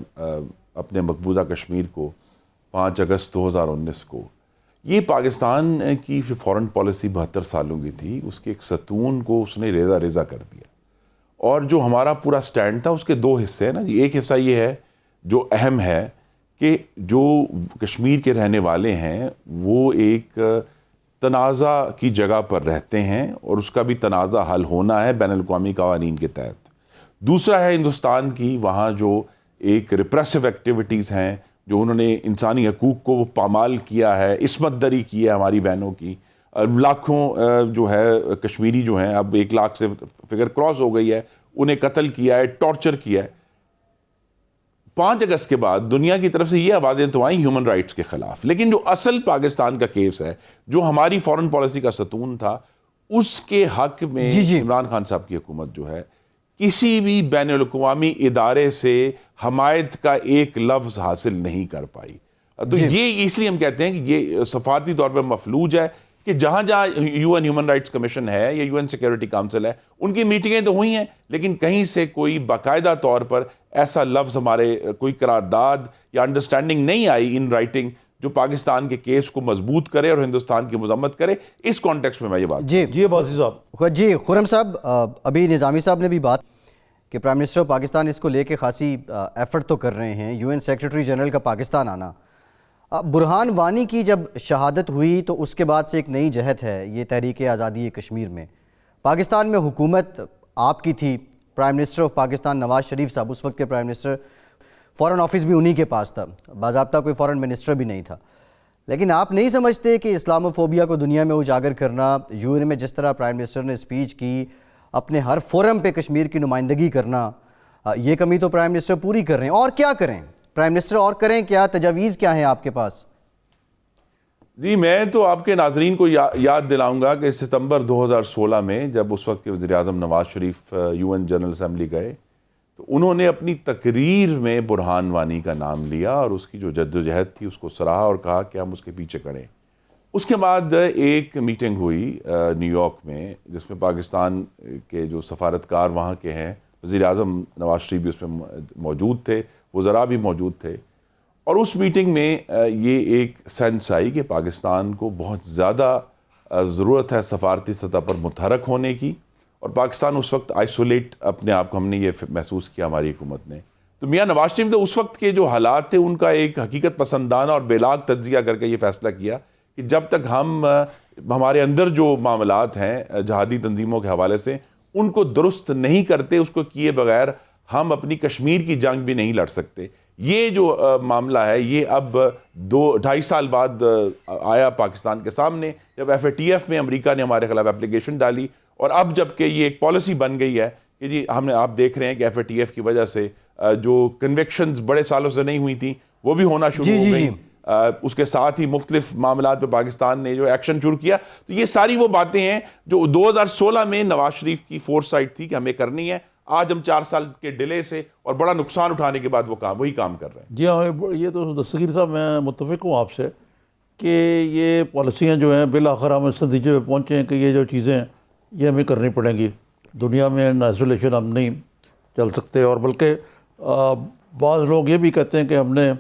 Speaker 3: اپنے مقبوضہ کشمیر کو 5 اگست 2019 کو، یہ پاکستان کی فورن پالیسی 72 سالوں کی تھی، اس کے ایک ستون کو اس نے ریزہ ریزہ کر دیا. اور جو ہمارا پورا سٹینڈ تھا اس کے 2 حصے ہیں نا جی. ایک حصہ یہ ہے جو اہم ہے کہ جو کشمیر کے رہنے والے ہیں وہ ایک تنازع کی جگہ پر رہتے ہیں، اور اس کا بھی تنازع حل ہونا ہے بین الاقوامی قوانین کے تحت. دوسرا ہے ہندوستان کی وہاں جو ایک ریپریسو ایکٹیویٹیز ہیں، جو انہوں نے انسانی حقوق کو پامال کیا ہے، عصمت دری کی ہے ہماری بہنوں کی. لاکھوں جو ہے کشمیری جو ہیں، اب 1 لاکھ سے فگر کراس ہو گئی ہے، انہیں قتل کیا ہے، ٹارچر کیا ہے. 5 اگست کے بعد دنیا کی طرف سے یہ آوازیں تو آئیں ہیومن رائٹس کے خلاف، لیکن جو اصل پاکستان کا کیس ہے، جو ہماری فورن پالیسی کا ستون تھا، اس کے حق میں عمران خان صاحب کی حکومت جو ہے کسی بھی بین الاقوامی ادارے سے حمایت کا ایک لفظ حاصل نہیں کر پائی. تو یہ اس لیے ہم کہتے ہیں کہ یہ سفارتی طور پہ مفلوج ہے کہ جہاں جہاں U N human rights commission ہے یا یو این سیکیورٹی کاؤنسل ہے، ان کی میٹنگیں تو ہوئی ہیں، لیکن کہیں سے کوئی باقاعدہ طور پر ایسا لفظ، ہمارے کوئی قرارداد یا انڈرسٹینڈنگ نہیں آئی ان رائٹنگ جو پاکستان کے کیس کو مضبوط کرے اور ہندوستان کی مذمت کرے. اس کانٹیکسٹ میں یہ بات
Speaker 2: جی باسی صاحب.
Speaker 1: جی خرم صاحب، ابھی نظامی صاحب نے بھی بات کہ پرائم منسٹر پاکستان اس کو لے کے خاصی ایفرٹ تو کر رہے ہیں، یو این سیکریٹری جنرل کا پاکستان آنا. برہان وانی کی جب شہادت ہوئی تو اس کے بعد سے ایک نئی جہت ہے یہ تحریک آزادی کشمیر میں. پاکستان میں حکومت آپ کی تھی، prime minister of Pakistan Nawaz Sharif صاحب اس وقت کے پرائم منسٹر، فورن آفس بھی انہی کے پاس تھا، باضابطہ کوئی فورن منسٹر بھی نہیں تھا. لیکن آپ نہیں سمجھتے کہ اسلام فوبیا کو دنیا میں اجاگر کرنا، یو این میں جس طرح پرائم منسٹر نے اسپیچ کی، اپنے ہر فورم پہ کشمیر کی نمائندگی کرنا، یہ کمی تو پرائم منسٹر پوری کر رہے ہیں، اور کیا کریں پرائم منسٹر، اور کریں کیا؟ تجاویز کیا ہیں آپ کے پاس؟
Speaker 3: جی میں تو آپ کے ناظرین کو یاد دلاؤں گا کہ ستمبر 2016 میں جب اس وقت کے وزیر اعظم Nawaz Sharif you N general assembly گئے تو انہوں نے اپنی تقریر میں برہان وانی کا نام لیا اور اس کی جو جدوجہد تھی اس کو سراہا اور کہا کہ ہم اس کے پیچھے کھڑے. اس کے بعد ایک میٹنگ ہوئی نیو یارک میں جس میں پاکستان کے جو سفارتکار وہاں کے ہیں، وزیر اعظم نواز شریف بھی اس میں موجود تھے، وزراء بھی موجود تھے، اور اس میٹنگ میں یہ ایک سینس آئی کہ پاکستان کو بہت زیادہ ضرورت ہے سفارتی سطح پر متحرک ہونے کی، اور پاکستان اس وقت آئسولیٹ اپنے آپ کو، ہم نے یہ محسوس کیا ہماری حکومت نے. تو میاں نواز شریف نے اس وقت کے جو حالات تھے ان کا ایک حقیقت پسندانہ اور بے لاگ تجزیہ کر کے یہ فیصلہ کیا کہ جب تک ہمارے اندر جو معاملات ہیں جہادی تنظیموں کے حوالے سے ان کو درست نہیں کرتے، اس کو کیے بغیر ہم اپنی کشمیر کی جنگ بھی نہیں لڑ سکتے. یہ جو معاملہ ہے یہ اب 2-2.5 سال بعد آیا پاکستان کے سامنے، جب FATF میں امریکہ نے ہمارے خلاف اپلیکیشن ڈالی، اور اب جب کہ یہ ایک پالیسی بن گئی ہے کہ جی آپ دیکھ رہے ہیں کہ FATF کی وجہ سے جو کنوکشنز بڑے سالوں سے نہیں ہوئی تھیں وہ بھی ہونا شروع ہو گئی. اس کے ساتھ ہی مختلف معاملات پہ پاکستان نے جو ایکشن شروع کیا. تو یہ ساری وہ باتیں ہیں جو 2016 میں نواز شریف کی فورس سائٹ تھی کہ ہمیں کرنی ہے. آج ہم 4 سال کے ڈیلے سے اور بڑا نقصان اٹھانے کے بعد وہی کام کر رہے ہیں.
Speaker 2: جی ہاں، یہ تو دستگیر صاحب میں متفق ہوں آپ سے کہ یہ پالیسیاں جو ہیں بالآخر ہم اس نتیجے پہ پہنچے ہیں کہ یہ جو چیزیں ہیں یہ ہمیں کرنی پڑیں گی. دنیا میں آئسولیشن ہم نہیں چل سکتے، اور بلکہ بعض لوگ یہ بھی کہتے ہیں کہ ہم نے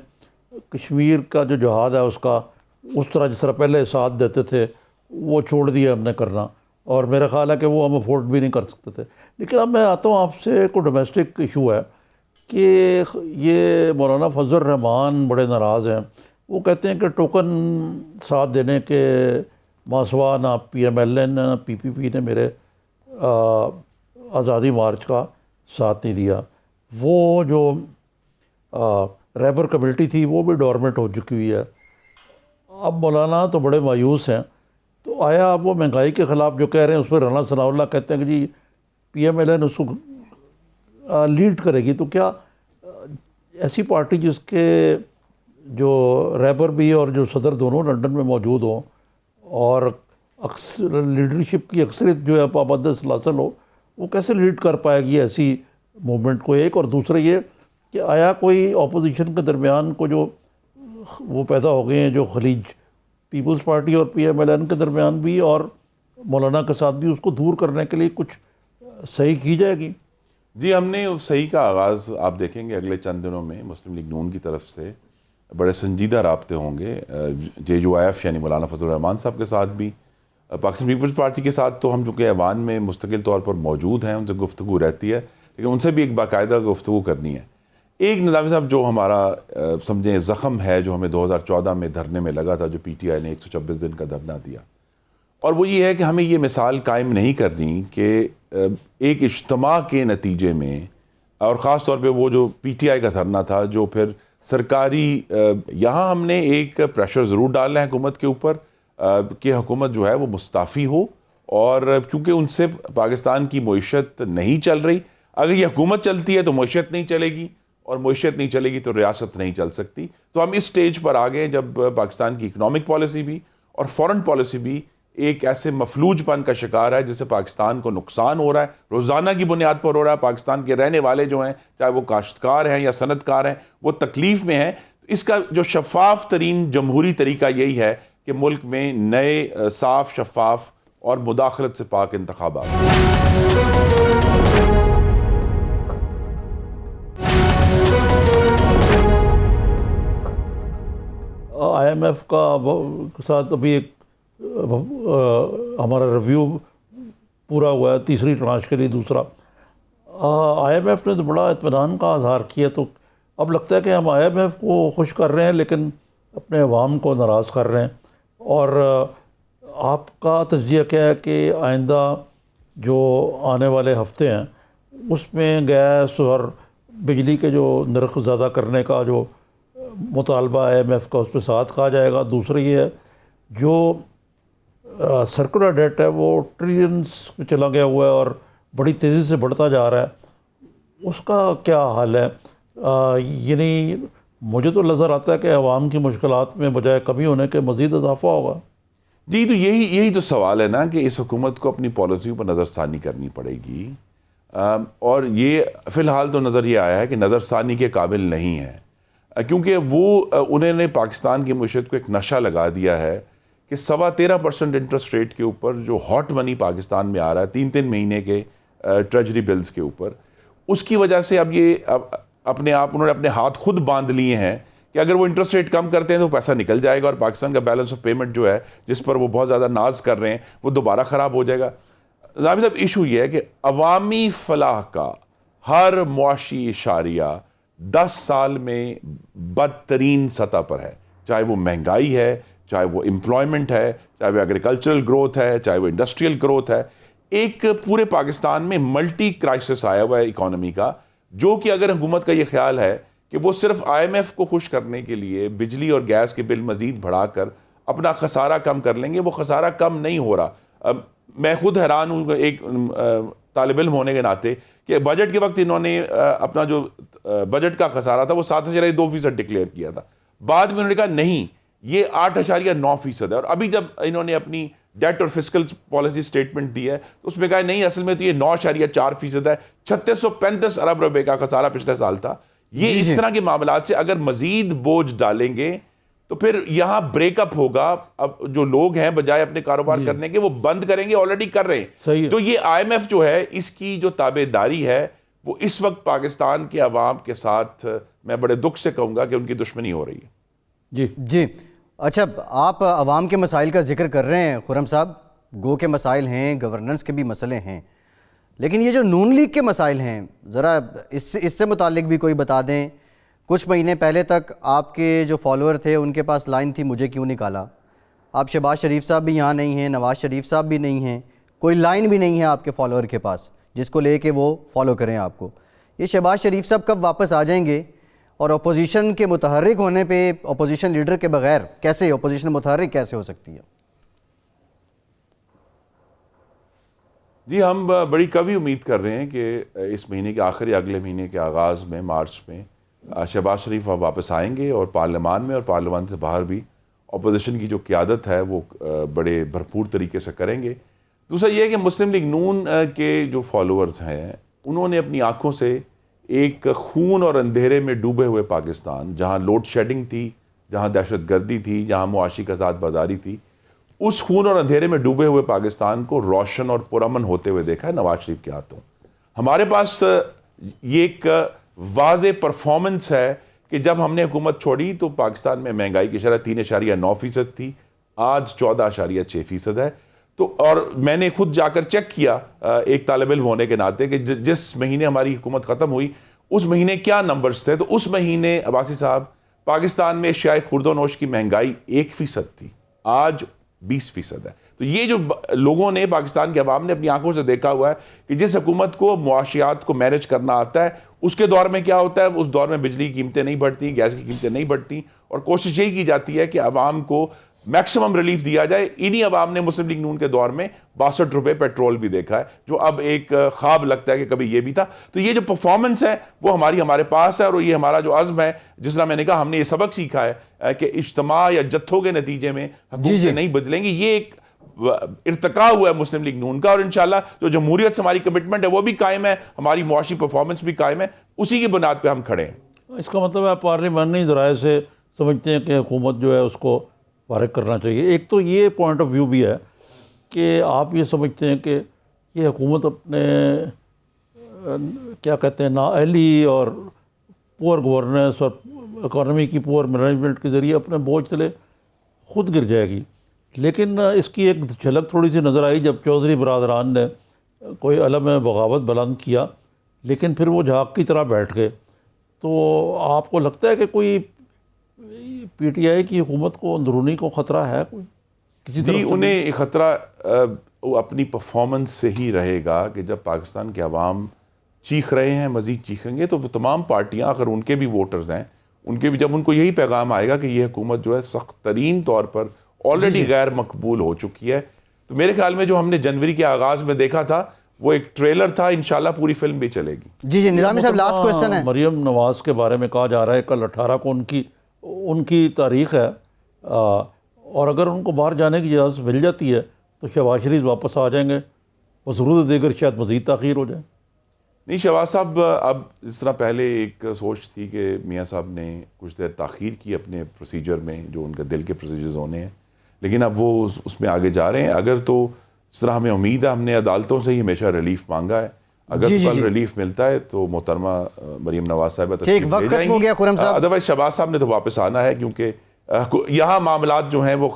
Speaker 2: کشمیر کا جو جہاد ہے اس کا اس طرح جس طرح پہلے ساتھ دیتے تھے وہ چھوڑ دیا ہم نے کرنا، اور میرا خیال ہے کہ وہ ہم افورڈ بھی نہیں کر سکتے تھے. لیکن اب میں آتا ہوں آپ سے، کوئی ڈومیسٹک ایشو ہے کہ یہ مولانا فضل الرحمان بڑے ناراض ہیں. وہ کہتے ہیں کہ ٹوکن ساتھ دینے کے ماسوا نہ PMLN نے نہ PPP نے میرے آزادی مارچ کا ساتھ نہیں دیا. وہ جو ریبر کمیونٹی تھی وہ بھی ڈورمنٹ ہو چکی ہوئی ہے. اب مولانا تو بڑے مایوس ہیں، تو آیا آپ وہ مہنگائی کے خلاف جو کہہ رہے ہیں اس پہ رانا ثناء اللہ کہتے ہیں کہ جی PMLN اس کو لیڈ کرے گی، تو کیا ایسی پارٹی جس کے جو ریبر بھی اور جو صدر دونوں لنڈن میں موجود ہوں اور لیڈرشپ کی اکثریت جو ہے پابند سلاسل ہو، وہ کیسے لیڈ کر پائے گی ایسی موومنٹ کو؟ ایک، اور دوسرے یہ کہ آیا کوئی اپوزیشن کے درمیان کو جو وہ پیدا ہو گئے ہیں جو خلیج پیپلز پارٹی اور PMLN کے درمیان بھی اور مولانا کے ساتھ بھی، اس کو دور کرنے کے لیے کچھ صحیح کی جائے گی؟
Speaker 3: جی ہم نے صحیح کا آغاز آپ دیکھیں گے اگلے چند دنوں میں مسلم لیگ نون کی طرف سے بڑے سنجیدہ رابطے ہوں گے JUIF یعنی مولانا فضل الرحمان صاحب کے ساتھ بھی. پاکستان پیپلز پارٹی کے ساتھ تو ہم چونکہ ایوان میں مستقل طور پر موجود ہیں، ان سے گفتگو رہتی ہے، لیکن ان سے بھی ایک باقاعدہ گفتگو کرنی ہے. ایک نظامی صاحب جو ہمارا سمجھیں زخم ہے جو ہمیں 2014 میں دھرنے میں لگا تھا، جو PTI نے 126 دن کا دھرنا دیا، اور وہ یہ ہے کہ ہمیں یہ مثال قائم نہیں کرنی کہ ایک اجتماع کے نتیجے میں، اور خاص طور پہ وہ جو PTI کا دھرنا تھا جو پھر سرکاری، یہاں ہم نے ایک پریشر ضرور ڈالنا ہے حکومت کے اوپر کہ حکومت جو ہے وہ مستعفی ہو، اور کیونکہ ان سے پاکستان کی معیشت نہیں چل رہی. اگر یہ حکومت چلتی ہے تو معیشت نہیں چلے گی، اور معیشت نہیں چلے گی تو ریاست نہیں چل سکتی. تو ہم اس سٹیج پر آ گئے جب پاکستان کی اکنامک پالیسی بھی اور فورن پالیسی بھی ایک ایسے مفلوج پن کا شکار ہے جس سے پاکستان کو نقصان ہو رہا ہے، روزانہ کی بنیاد پر ہو رہا ہے. پاکستان کے رہنے والے جو ہیں، چاہے وہ کاشتکار ہیں یا صنعت کار ہیں، وہ تکلیف میں ہیں. اس کا جو شفاف ترین جمہوری طریقہ یہی ہے کہ ملک میں نئے صاف، شفاف اور مداخلت سے پاک انتخابات.
Speaker 2: IMF کا ساتھ ابھی ایک ہمارا ریویو پورا ہوا ہے، تیسری ٹرانش کے لیے دوسرا. IMF نے تو بڑا اطمینان کا اظہار کیا، تو اب لگتا ہے کہ ہم IMF کو خوش کر رہے ہیں لیکن اپنے عوام کو ناراض کر رہے ہیں. اور آپ کا تجزیہ کیا ہے کہ آئندہ جو آنے والے ہفتے ہیں اس میں گیس اور بجلی کے جو نرخ زیادہ کرنے کا جو مطالبہ IMF کا اس پہ ساتھ کہا جائے گا؟ دوسرے یہ ہے جو سرکولر ڈیٹ ہے وہ ٹریلینز پہ چلا گیا ہوا ہے اور بڑی تیزی سے بڑھتا جا رہا ہے، اس کا کیا حال ہے؟ یعنی مجھے تو نظر آتا ہے کہ عوام کی مشکلات میں بجائے کمی ہونے کے مزید اضافہ ہوگا.
Speaker 3: جی تو یہی تو سوال ہے نا کہ اس حکومت کو اپنی پالیسیوں پر نظر ثانی کرنی پڑے گی، اور یہ فی الحال تو نظر یہ آیا ہے کہ نظر ثانی کے قابل نہیں ہے، کیونکہ انہوں نے پاکستان کی معیشت کو ایک نشہ لگا دیا ہے کہ 13.25% انٹرسٹ ریٹ کے اوپر جو ہاٹ منی پاکستان میں آ رہا ہے 3 مہینے کے ٹریجری بلز کے اوپر، اس کی وجہ سے اب یہ اپنے آپ انہوں نے اپنے ہاتھ خود باندھ لیے ہیں کہ کہ اگر وہ انٹرسٹ ریٹ کم کرتے ہیں تو پیسہ نکل جائے گا اور پاکستان کا بیلنس آف پیمنٹ جو ہے جس پر وہ بہت زیادہ ناز کر رہے ہیں وہ دوبارہ خراب ہو جائے گا. نظامی صاحب ایشو یہ ہے کہ عوامی فلاح کا ہر معاشی اشاریہ 10 سال میں بدترین سطح پر ہے, چاہے وہ مہنگائی ہے, چاہے وہ امپلائمنٹ ہے, چاہے وہ ایگریکلچرل گروتھ ہے, چاہے وہ انڈسٹریل گروتھ ہے. ایک پورے پاکستان میں ملٹی کرائسس آیا ہوا ہے اکانومی کا, جو کہ اگر حکومت کا یہ خیال ہے کہ وہ صرف IMF کو خوش کرنے کے لیے بجلی اور گیس کے بل مزید بڑھا کر اپنا خسارہ کم کر لیں گے, وہ خسارہ کم نہیں ہو رہا. میں خود حیران ہوں ایک طالب علم ہونے کے ناطے کہ بجٹ کے وقت انہوں نے اپنا جو بجٹ کا خسارہ تھا وہ 7.2% ڈکلیئر کیا تھا. بعد میں انہوں نے کہا نہیں یہ 8.9% ہے, اور ابھی جب انہوں نے اپنی ڈیٹ اور فسکل پالیسی سٹیٹمنٹ دی ہے تو اس میں کہا نہیں اصل میں تو یہ 9.4% ہے, 3635 ارب روپے کا خسارہ پچھلے سال تھا. یہ اس طرح کے معاملات سے اگر مزید بوجھ ڈالیں گے تو پھر یہاں بریک اپ ہوگا. اب جو لوگ ہیں بجائے اپنے کاروبار کرنے کے وہ بند کریں گے, آلریڈی کر رہے ہیں. تو یہ IMF جو ہے اس کی جو تابع داری ہے وہ اس وقت پاکستان کے عوام کے ساتھ میں بڑے دکھ سے کہوں گا کہ ان کی دشمنی ہو رہی ہے.
Speaker 1: جی اچھا, آپ عوام کے مسائل کا ذکر کر رہے ہیں خرم صاحب, گو کے مسائل ہیں, گورننس کے بھی مسئلے ہیں, لیکن یہ جو نون لیگ کے مسائل ہیں ذرا اس سے متعلق بھی کوئی بتا دیں. کچھ مہینے پہلے تک آپ کے جو فالوور تھے ان کے پاس لائن تھی مجھے کیوں نکالا. آپ شہباز شریف صاحب بھی یہاں نہیں ہیں, نواز شریف صاحب بھی نہیں ہیں, کوئی لائن بھی نہیں ہے آپ کے فالوور کے پاس جس کو لے کے وہ فالو کریں آپ کو. یہ شہباز شریف صاحب کب واپس آ جائیں گے؟ اور اپوزیشن کے متحرک ہونے پہ اپوزیشن لیڈر کے بغیر کیسے اپوزیشن متحرک کیسے ہو سکتی ہے؟
Speaker 3: جی ہم بڑی قوی امید کر رہے ہیں کہ اس مہینے کے آخر یا اگلے مہینے کے آغاز میں مارچ میں شہباز شریف واپس آئیں گے اور پارلیمان میں اور پارلیمان سے باہر بھی اپوزیشن کی جو قیادت ہے وہ بڑے بھرپور طریقے سے کریں گے. دوسرا یہ ہے کہ مسلم لیگ نون کے جو فالوورز ہیں انہوں نے اپنی آنکھوں سے ایک خون اور اندھیرے میں ڈوبے ہوئے پاکستان, جہاں لوڈ شیڈنگ تھی, جہاں دہشت گردی تھی, جہاں معاشی قزاز بازاری تھی, اس خون اور اندھیرے میں ڈوبے ہوئے پاکستان کو روشن اور پرامن ہوتے ہوئے دیکھا ہے نواز شریف کے ہاتھوں. ہمارے پاس یہ ایک واضح پرفارمنس ہے کہ جب ہم نے حکومت چھوڑی تو پاکستان میں مہنگائی کی شرح 3.9% تھی, آج 14.6% ہے. تو اور میں نے خود جا کر چیک کیا ایک طالب علم ہونے کے ناطے کہ جس مہینے ہماری حکومت ختم ہوئی اس مہینے کیا نمبرز تھے, تو اس مہینے عباسی صاحب پاکستان میں اشیاء خورد و نوش کی مہنگائی 1% تھی, آج 20% ہے. تو یہ جو لوگوں نے پاکستان کے عوام نے اپنی آنکھوں سے دیکھا ہوا ہے کہ جس حکومت کو معاشیات کو مینج کرنا آتا ہے اس کے دور میں کیا ہوتا ہے, اس دور میں بجلی کی قیمتیں نہیں بڑھتی, گیس کی قیمتیں نہیں بڑھتی, اور کوشش یہی کی جاتی ہے کہ عوام کو میکسیمم ریلیف دیا جائے. انہی عوام نے مسلم لیگ نون کے دور میں 62 روپے پیٹرول بھی دیکھا ہے, جو اب ایک خواب لگتا ہے کہ کبھی یہ بھی تھا. تو یہ جو پرفارمنس ہے وہ ہمارے پاس ہے, اور یہ ہمارا جو عزم ہے, جس طرح میں نے کہا ہم نے یہ سبق سیکھا ہے کہ اجتماع یا جتھوں کے نتیجے میں حکومتیں نہیں بدلیں گی. یہ ایک ارتقا ہوا ہے مسلم لیگ نون کا, اور انشاءاللہ جو جمہوریت سے ہماری کمٹمنٹ ہے وہ بھی قائم ہے, ہماری معاشی پرفارمنس بھی قائم ہے, اسی کی بنیاد پہ ہم کھڑے ہیں.
Speaker 2: اس کا مطلب ہے پارلیمانی ذرائع سے سمجھتے ہیں کہ حکومت جو ہے اس کو فارغ کرنا چاہیے. ایک تو یہ پوائنٹ آف ویو بھی ہے کہ آپ یہ سمجھتے ہیں کہ یہ حکومت اپنے کیا کہتے ہیں نااہلی اور پور گورننس اور اکانومی کی پور مینجمنٹ کے ذریعے اپنے بوجھ تلے خود گر جائے گی. لیکن اس کی ایک جھلک تھوڑی سی نظر آئی جب چودھری برادران نے کوئی علم بغاوت بلند کیا, لیکن پھر وہ جھاگ کی طرح بیٹھ گئے. تو آپ کو لگتا ہے کہ کوئی پی ٹی آئی کی حکومت کو اندرونی کو خطرہ ہے کوئی کسی طرح؟
Speaker 3: جی انہیں خطرہ اپنی پرفارمنس سے ہی رہے گا کہ جب پاکستان کے عوام چیخ رہے ہیں, مزید چیخیں گے, تو وہ تمام پارٹیاں اگر ان کے بھی ووٹرز ہیں ان کے بھی جب ان کو یہی پیغام آئے گا کہ یہ حکومت جو ہے سخت ترین طور پر آلریڈی غیر مقبول ہو چکی ہے, تو میرے خیال میں جو ہم نے جنوری کے آغاز میں دیکھا تھا وہ ایک ٹریلر تھا, انشاءاللہ پوری فلم بھی چلے گی.
Speaker 1: جی نظامی صاحب لاسٹ کوئسچن ہے.
Speaker 2: مریم نواز کے بارے میں کہا جا رہا ہے کل 18 کو ان کی تاریخ ہے, اور اگر ان کو باہر جانے کی اجازت مل جاتی ہے تو شہباز شریف واپس آ جائیں گے, وہ ضرورت دیگر شاید مزید تاخیر ہو جائے.
Speaker 3: نہیں شہباز صاحب اب اس طرح پہلے ایک سوچ تھی کہ میاں صاحب نے کچھ دیر تاخیر کی اپنے پروسیجر میں جو ان کے دل کے پروسیجرز ہونے ہیں, لیکن اب وہ اس میں آگے جا رہے ہیں. اگر تو اس طرح ہمیں امید ہے, ہم نے عدالتوں سے ہی ہمیشہ ریلیف مانگا ہے, اگر کل ریلیف ملتا ہے تو محترمہ مریم نواز صاحبہ
Speaker 1: ٹھیک، وقت ختم ہو گیا خرم صاحب.
Speaker 3: ادروائز شہباز صاحب نے تو واپس آنا ہے، کیونکہ یہاں معاملات جو ہیں وہ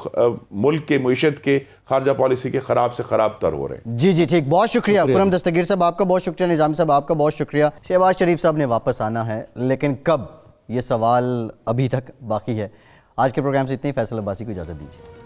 Speaker 3: ملک کے معیشت کے خارجہ پالیسی کے خراب سے خراب تر ہو رہے ہیں.
Speaker 1: جی ٹھیک، بہت شکریہ خرم دستگیر صاحب، آپ کا بہت شکریہ. نظامی صاحب آپ کا بہت شکریہ. شہباز شریف صاحب نے واپس آنا ہے، لیکن کب، یہ سوال ابھی تک باقی ہے. آج کے پروگرام سے اتنی. فیصل عباسی کو اجازت دیجیے.